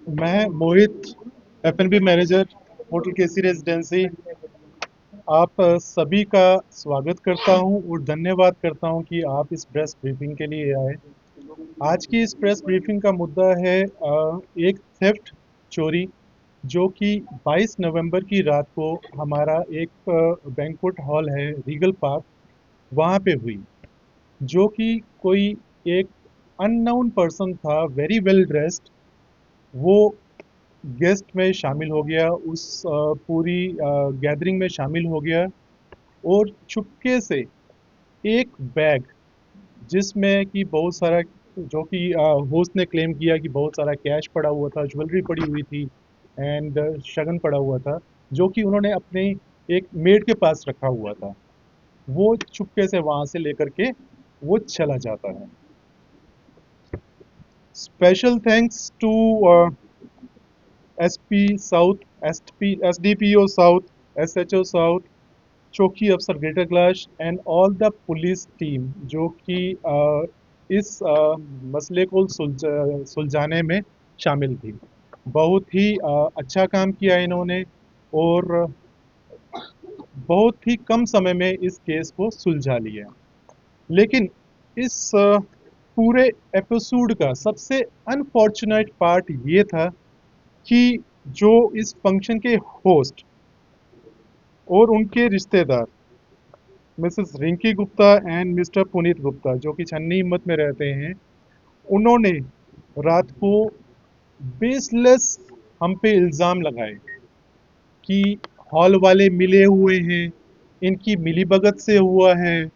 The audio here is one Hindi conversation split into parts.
मैं मोहित, F&B मैनेजर, होटल केसी रेजिडेंसी। आप सभी का स्वागत करता हूं और धन्यवाद करता हूं कि आप इस प्रेस ब्रीफिंग के लिए आए। आज की इस प्रेस ब्रीफिंग का मुद्दा है एक थेफ्ट, चोरी, जो कि 22 नवंबर की रात को हमारा एक बैंक्वेट हॉल है रीगल पार्क, वहाँ पे हुई। जो कि कोई एक अननोन पर्सन था, वेरी वेल ड्रेस्ड, वो गेस्ट में शामिल हो गया, उस पूरी गैदरिंग में शामिल हो गया और चुपके से एक बैग जिसमें कि बहुत सारा, जो कि होस्ट ने क्लेम किया कि बहुत सारा कैश पड़ा हुआ था, ज्वेलरी पड़ी हुई थी एंड शगन पड़ा हुआ था, जो कि उन्होंने अपने एक मेड के पास रखा हुआ था, वो चुपके से वहां से लेकर के वो चला जाता है। Special thanks to SP south, SDPO south, SHO south, चौकी अफसर Greater Kailash and all the police team, जो कि इस मसले को सुलझाने में शामिल थी। बहुत ही अच्छा काम किया इन्होंने और बहुत ही कम समय में इस केस को सुलझा लिया। लेकिन इस पूरे एपिसोड का सबसे अनफॉर्चुनेट पार्ट ये था कि जो इस फंक्शन के होस्ट और उनके रिश्तेदार, Mrs Rinki Gupta and mister Puneet Gupta, जो कि छन्नी हिम्मत में रहते हैं, उन्होंने रात को बेसलेस हम पे इल्ज़ाम लगाए कि हॉल वाले मिले हुए हैं, इनकी मिलीभगत से हुआ है,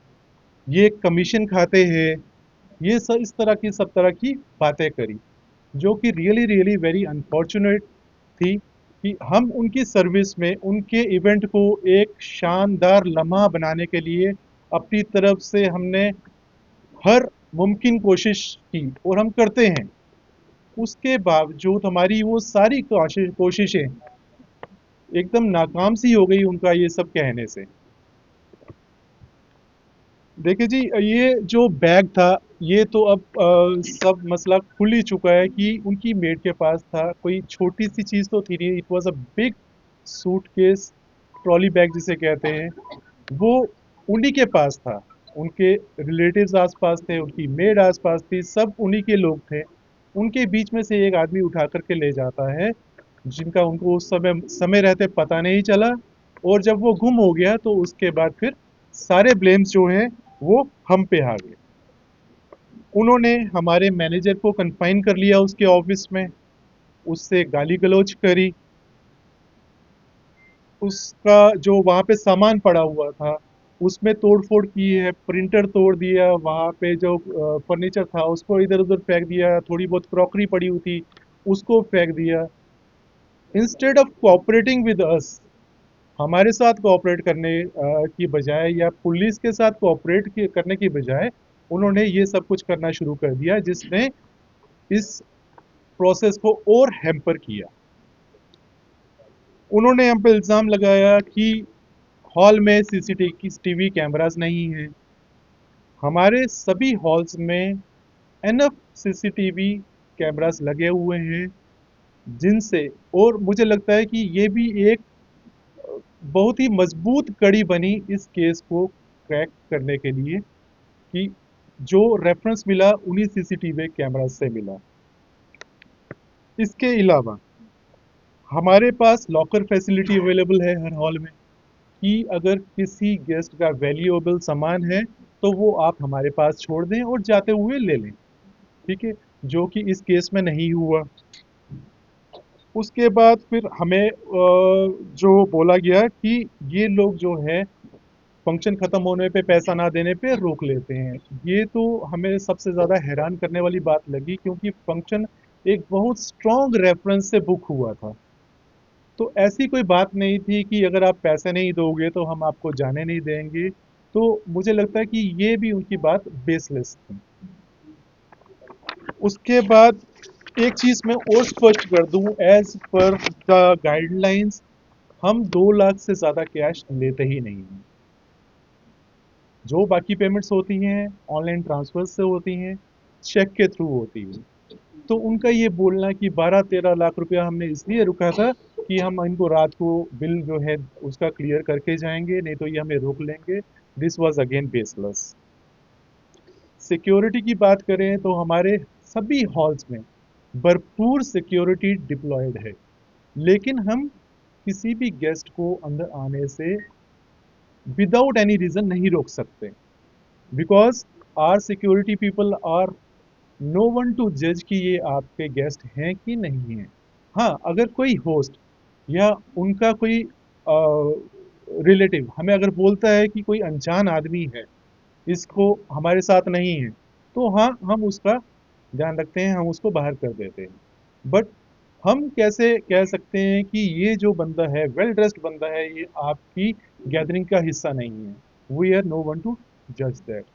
ये कमीशन खाते हैं, ये सब इस तरह की सब तरह की बातें करी, जो कि रियली रियली वेरी अनफॉर्चुनेट थी कि हम उनकी सर्विस में उनके इवेंट को एक शानदार लम्हा बनाने के लिए अपनी तरफ से हमने हर मुमकिन कोशिश की और हम करते हैं। उसके बावजूद हमारी वो सारी कोशिशें एकदम नाकाम सी हो गई उनका ये सब कहने से। देखिए जी, ये जो बैग था, ये तो अब सब मसला खुल ही चुका है कि उनकी मेड के पास था, कोई छोटी सी चीज़ तो थी नहीं, it was a big suitcase, trolley bag जिसे कहते हैं, वो उन्हीं के पास था। उनके रिलेटिव्स आसपास थे, उनकी मेड आसपास थी, सब उन्हीं के लोग थे। उनके बीच में से एक आदमी उठा करके ले जाता है, जिनका उनको उस समय समय रहते पता नहीं चला, और जब वो गुम हो गया तो उसके बाद फिर सारे ब्लेम्स जो हैं वो हम पे आ गए। उन्होंने हमारे मैनेजर को कन्फाइन कर लिया उसके ऑफिस में, उससे गाली गलौज करी, उसका जो वहाँ पे सामान पड़ा हुआ था उसमें तोड़ फोड़ की है, प्रिंटर तोड़ दिया, वहाँ पे जो फर्नीचर था उसको इधर उधर फेंक दिया, थोड़ी बहुत क्रॉकरी पड़ी हुई थी उसको फेंक दिया। Instead of cooperating with us, हमारे साथ कोऑपरेट करने की बजाय या पुलिस के साथ करने की बजाय उन्होंने ये सब कुछ करना शुरू कर दिया, जिसने इस प्रोसेस को और हैम्पर किया। उन्होंने हम पे इल्ज़ाम लगाया कि हॉल में सीसीटीवी कैमरास नहीं है। हमारे सभी हॉल्स में एनफ सीसीटीवी कैमरास लगे हुए हैं, जिनसे, और मुझे लगता है कि ये भी एक बहुत ही मजबूत कड़ी बनी इस केस को क्रैक करने के लिए, कि जो रेफरेंस मिला उन्हीं सीसीटीवी कैमरा से मिला। इसके अलावा हमारे पास लॉकर फैसिलिटी अवेलेबल है हर हॉल में, कि अगर किसी गेस्ट का वैल्यूएबल सामान है तो वो आप हमारे पास छोड़ दें और जाते हुए ले लें। ठीक है, जो कि इस केस में नहीं हुआ। उसके बाद फिर हमें जो बोला गया कि ये लोग जो है फंक्शन खत्म होने पे पैसा ना देने पे रोक लेते हैं। ये तो हमें सबसे ज़्यादा हैरान करने वाली बात लगी, क्योंकि फंक्शन एक बहुत स्ट्रॉन्ग रेफरेंस से बुक हुआ था। तो ऐसी कोई बात नहीं थी कि अगर आप पैसे नहीं दोगे तो हम आपको जाने नहीं देंगे। तो मुझे लगता है कि ये भी उनकी बात बेसलेस थी। उसके बाद एक चीज़ मैं और स्पष्ट कर दूं, एज पर द गाइडलाइंस हम 2 लाख से ज़्यादा कैश लेते ही नहीं हैं। जो बाकी पेमेंट्स होती हैं ऑनलाइन ट्रांसफर से होती हैं, चेक के थ्रू होती हैं। तो उनका ये बोलना कि 12-13 लाख रुपया हमने इसलिए रुका था कि हम इनको रात को बिल जो है उसका क्लियर करके जाएंगे, नहीं तो ये हमें रोक लेंगे, this was again baseless. Security की बात करें तो हमारे सभी हॉल्स में भरपूर सिक्योरिटी डिप्लॉयड है, लेकिन हम किसी भी गेस्ट को अंदर आने से विदाउट एनी रीज़न नहीं रोक सकते, because our security people are no one to जज कि ये आपके गेस्ट हैं कि नहीं हैं। हाँ, अगर कोई होस्ट या उनका कोई रिलेटिव हमें अगर बोलता है कि कोई अनजान आदमी है, इसको हमारे साथ नहीं है, तो हाँ हम उसका ध्यान रखते हैं, हम उसको बाहर कर देते हैं। बट हम कैसे कह सकते हैं कि ये जो बंदा है, वेल ड्रेस्ड बंदा है, ये आपकी गैदरिंग का हिस्सा नहीं है? We are no one to जज दैट।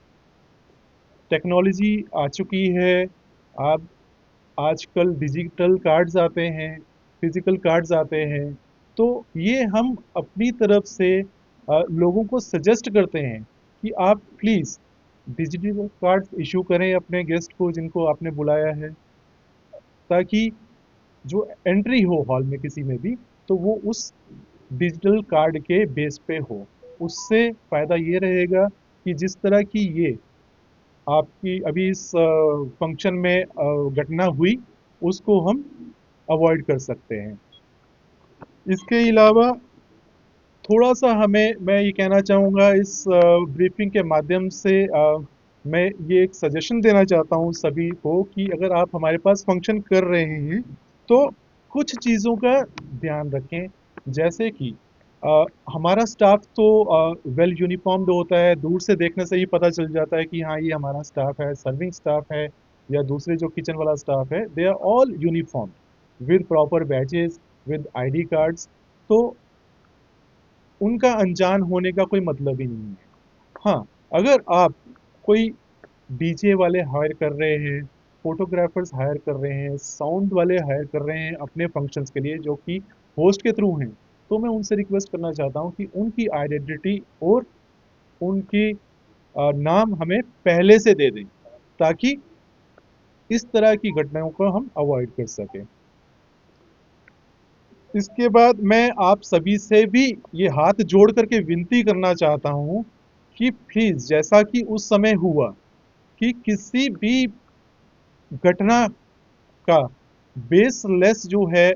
टेक्नोलॉजी आ चुकी है। आप आजकल डिजिटल कार्ड्स आते हैं, फिजिकल कार्ड्स आते हैं, तो ये हम अपनी तरफ से लोगों को सजेस्ट करते हैं कि आप प्लीज़ डिजिटल कार्ड इशू करें अपने गेस्ट को जिनको आपने बुलाया है, ताकि जो एंट्री हो हॉल में किसी में भी, तो वो उस डिजिटल कार्ड के बेस पे हो। उससे फ़ायदा ये रहेगा कि जिस तरह की ये आपकी अभी इस फंक्शन में घटना हुई, उसको हम अवॉइड कर सकते हैं। इसके अलावा थोड़ा सा हमें, मैं ये कहना चाहूँगा इस ब्रीफिंग के माध्यम से, मैं ये एक सजेशन देना चाहता हूँ सभी को कि अगर आप हमारे पास फंक्शन कर रहे हैं तो कुछ चीज़ों का ध्यान रखें। जैसे कि हमारा स्टाफ तो वेल यूनिफॉर्म्ड होता है, दूर से देखने से ही पता चल जाता है कि हाँ ये हमारा स्टाफ है, सर्विंग स्टाफ है या दूसरे जो किचन वाला स्टाफ है, they are all uniform with proper badges, with ID cards. तो उनका अनजान होने का कोई मतलब ही नहीं है। हाँ, अगर आप कोई डीजे वाले हायर कर रहे हैं, फोटोग्राफर्स हायर कर रहे हैं, साउंड वाले हायर कर रहे हैं अपने फंक्शंस के लिए जो कि होस्ट के थ्रू हैं, तो मैं उनसे रिक्वेस्ट करना चाहता हूँ कि उनकी आइडेंटिटी और उनकी नाम हमें पहले से दे दें, ताकि इस तरह की घटनाओं को हम अवॉइड कर सकें। इसके बाद मैं आप सभी से भी ये हाथ जोड़ करके विनती करना चाहता हूँ कि प्लीज़, जैसा कि उस समय हुआ कि किसी भी घटना का बेसलेस जो है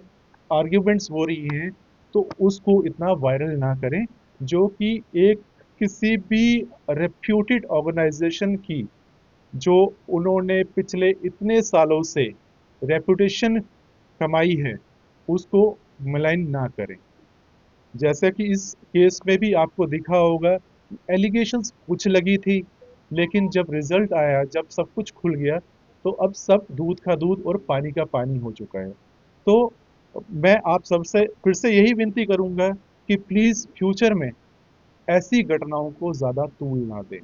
आर्ग्यूमेंट्स हो रही हैं, तो उसको इतना वायरल ना करें, जो कि एक किसी भी रेप्यूटेड ऑर्गेनाइजेशन की, जो उन्होंने पिछले इतने सालों से रेपुटेशन कमाई है, उसको मलाइन ना करें। जैसा कि इस केस में भी आपको दिखा होगा, एलिगेशंस कुछ लगी थी, लेकिन जब रिजल्ट आया, जब सब कुछ खुल गया, तो अब सब दूध का दूध और पानी का पानी हो चुका है। तो मैं आप सबसे फिर से यही विनती करूंगा कि प्लीज़ फ्यूचर में ऐसी घटनाओं को ज़्यादा तूल ना दें।